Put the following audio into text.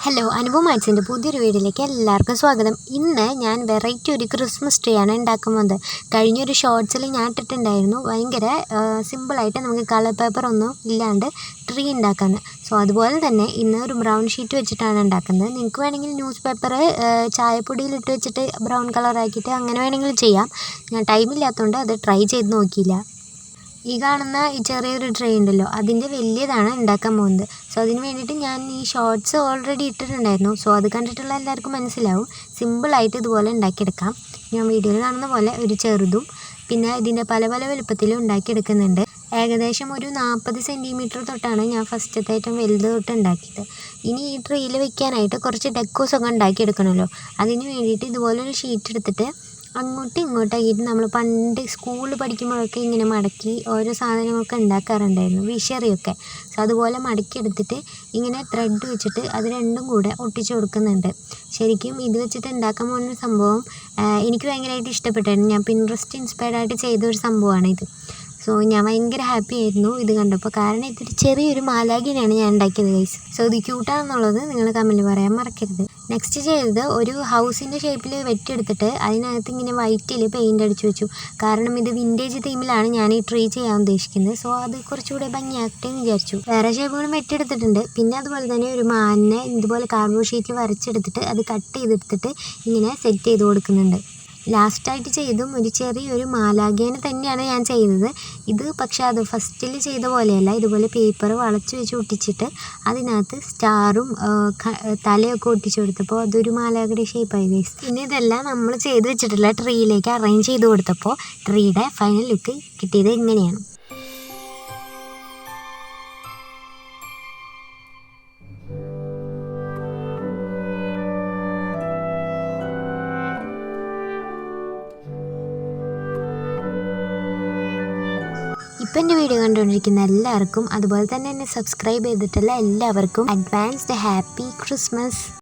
Hello, Anupama ആർട്സിൻ്റെ പുതിയൊരു വീഡിയോയിലേക്ക് എല്ലാവർക്കും സ്വാഗതം. ഇന്ന് ഞാൻ വെറൈറ്റി ഒരു ക്രിസ്മസ് ട്രീ ആണ് ഉണ്ടാക്കാൻ പോകുന്നത്. കഴിഞ്ഞൊരു ഷോർട്സിൽ ഞാൻ ഇട്ടിട്ടുണ്ടായിരുന്നു, ഭയങ്കര സിമ്പിളായിട്ട് നമുക്ക് കളർ പേപ്പർ ഒന്നും ഇല്ലാണ്ട് ട്രീ ഉണ്ടാക്കാമെന്ന്. സോ അതുപോലെ തന്നെ ഇന്ന് ഒരു ബ്രൗൺ ഷീറ്റ് വെച്ചിട്ടാണ് ഉണ്ടാക്കുന്നത്. നിങ്ങൾക്ക് വേണമെങ്കിൽ ന്യൂസ് പേപ്പർ ചായപ്പൊടിയിലിട്ട് വെച്ചിട്ട് ബ്രൗൺ കളറാക്കിയിട്ട് അങ്ങനെ വേണമെങ്കിൽ ചെയ്യാം. ഞാൻ ടൈമില്ലാത്തതുകൊണ്ട് അത് ട്രൈ ചെയ്ത് നോക്കിയില്ല. ഈ കാണുന്ന ഈ ചെറിയൊരു ട്രേ ഉണ്ടല്ലോ, അതിൻ്റെ വലിയതാണ് ഉണ്ടാക്കാൻ പോകുന്നത്. സോ അതിന് വേണ്ടിയിട്ട് ഞാൻ ഈ ഷോർട്സ് ഓൾറെഡി ഇട്ടിട്ടുണ്ടായിരുന്നു. സോ അത് കണ്ടിട്ടുള്ള എല്ലാവർക്കും മനസ്സിലാവും. സിമ്പിളായിട്ട് ഇതുപോലെ ഉണ്ടാക്കിയെടുക്കാം. ഞാൻ വീഡിയോയിൽ കാണുന്ന പോലെ ഒരു ചെറുതും പിന്നെ ഇതിൻ്റെ പല പല വലുപ്പത്തിലും ഉണ്ടാക്കിയെടുക്കുന്നുണ്ട്. ഏകദേശം ഒരു 40 സെൻറ്റിമീറ്റർ തൊട്ടാണ് ഞാൻ ഫസ്റ്റത്തെ ഏറ്റവും വലുത് തൊട്ട് ഉണ്ടാക്കിയത്. ഇനി ഈ ട്രീയിൽ വെക്കാനായിട്ട് കുറച്ച് ഡെക്കോസൊക്കെ ഉണ്ടാക്കിയെടുക്കണമല്ലോ. അതിന് വേണ്ടിയിട്ട് ഇതുപോലൊരു ഷീറ്റ് എടുത്തിട്ട് അങ്ങോട്ടും ഇങ്ങോട്ടാക്കിയിട്ട് നമ്മൾ പണ്ട് സ്കൂളിൽ പഠിക്കുമ്പോഴൊക്കെ ഇങ്ങനെ മടക്കി ഓരോ സാധനങ്ങളൊക്കെ ഉണ്ടാക്കാറുണ്ടായിരുന്നു, വിഷറിയൊക്കെ. സോ അതുപോലെ മടക്കിയെടുത്തിട്ട് ഇങ്ങനെ ത്രെഡ് വെച്ചിട്ട് അത് രണ്ടും കൂടെ ഒട്ടിച്ച് കൊടുക്കുന്നുണ്ട്. ശരിക്കും ഇത് വെച്ചിട്ട് ഉണ്ടാക്കാൻ പോകുന്ന സംഭവം എനിക്ക് ഭയങ്കരമായിട്ട് ഇഷ്ടപ്പെട്ടായിരുന്നു. ഞാൻ പിൻട്രസ്റ്റ് ഇൻസ്പയർഡ് ആയിട്ട് ചെയ്ത ഒരു സംഭവമാണ് ഇത്. സോ ഞാൻ ഭയങ്കര ഹാപ്പി ആയിരുന്നു ഇത് കണ്ടപ്പോൾ. കാരണം ഇതൊരു ചെറിയൊരു മാലാഖിനെയാണ് ഞാൻ ഉണ്ടാക്കിയത് ഗൈസ്. സോ ഇത് ക്യൂട്ടാണെന്നുള്ളത് നിങ്ങൾ കമൻറ്റ് പറയാൻ മറക്കരുത്. നെക്സ്റ്റ് ചെയ്തത് ഒരു ഹൗസിൻ്റെ ഷേപ്പിൽ വെട്ടിയെടുത്തിട്ട് അതിനകത്ത് ഇങ്ങനെ വൈറ്റിൽ പെയിൻ്റ് അടിച്ച് വെച്ചു. കാരണം ഇത് വിൻറ്റേജ് തീമിലാണ് ഞാൻ ഈ ട്രീ ചെയ്യാൻ ഉദ്ദേശിക്കുന്നത്. സോ അത് കുറച്ചുകൂടെ ഭംഗിയാക്കട്ടെ എന്ന് വിചാരിച്ചു. വേറെ ഷേപ്പുകളും വെട്ടിയെടുത്തിട്ടുണ്ട്. പിന്നെ അതുപോലെ തന്നെ ഒരു മാനിനെ ഇതുപോലെ കാർഡ്ബോർഡ് ഷീറ്റിൽ വരച്ചെടുത്തിട്ട് അത് കട്ട് ചെയ്തെടുത്തിട്ട് ഇങ്ങനെ സെറ്റ് ചെയ്ത് കൊടുക്കുന്നുണ്ട്. ലാസ്റ്റായിട്ട് ചെയ്തും ഒരു ചെറിയൊരു മാലാഖേനെ തന്നെയാണ് ഞാൻ ചെയ്തത്. ഇത് പക്ഷേ അത് ഫസ്റ്റിൽ ചെയ്ത പോലെയല്ല. ഇതുപോലെ പേപ്പർ വളച്ച് വെച്ച് ഒട്ടിച്ചിട്ട് അതിനകത്ത് സ്റ്റാറും തലയൊക്കെ ഒട്ടിച്ചു കൊടുത്തപ്പോൾ അതൊരു മാലാഖയുടെ ഷേപ്പായി ഗൈസ്. പിന്നെ ഇതെല്ലാം നമ്മൾ ചെയ്ത് വെച്ചിട്ടുള്ള ട്രീയിലേക്ക് അറേഞ്ച് ചെയ്ത് കൊടുത്തപ്പോൾ ട്രീയുടെ ഫൈനൽ ലുക്ക് കിട്ടിയത് ഇങ്ങനെയാണ്. ഇപ്പം എൻ്റെ വീഡിയോ കണ്ടുകൊണ്ടിരിക്കുന്ന എല്ലാവർക്കും അതുപോലെ തന്നെ എന്നെ സബ്സ്ക്രൈബ് ചെയ്തിട്ടുള്ള എല്ലാവർക്കും അഡ്വാൻസ്ഡ് ഹാപ്പി ക്രിസ്മസ്.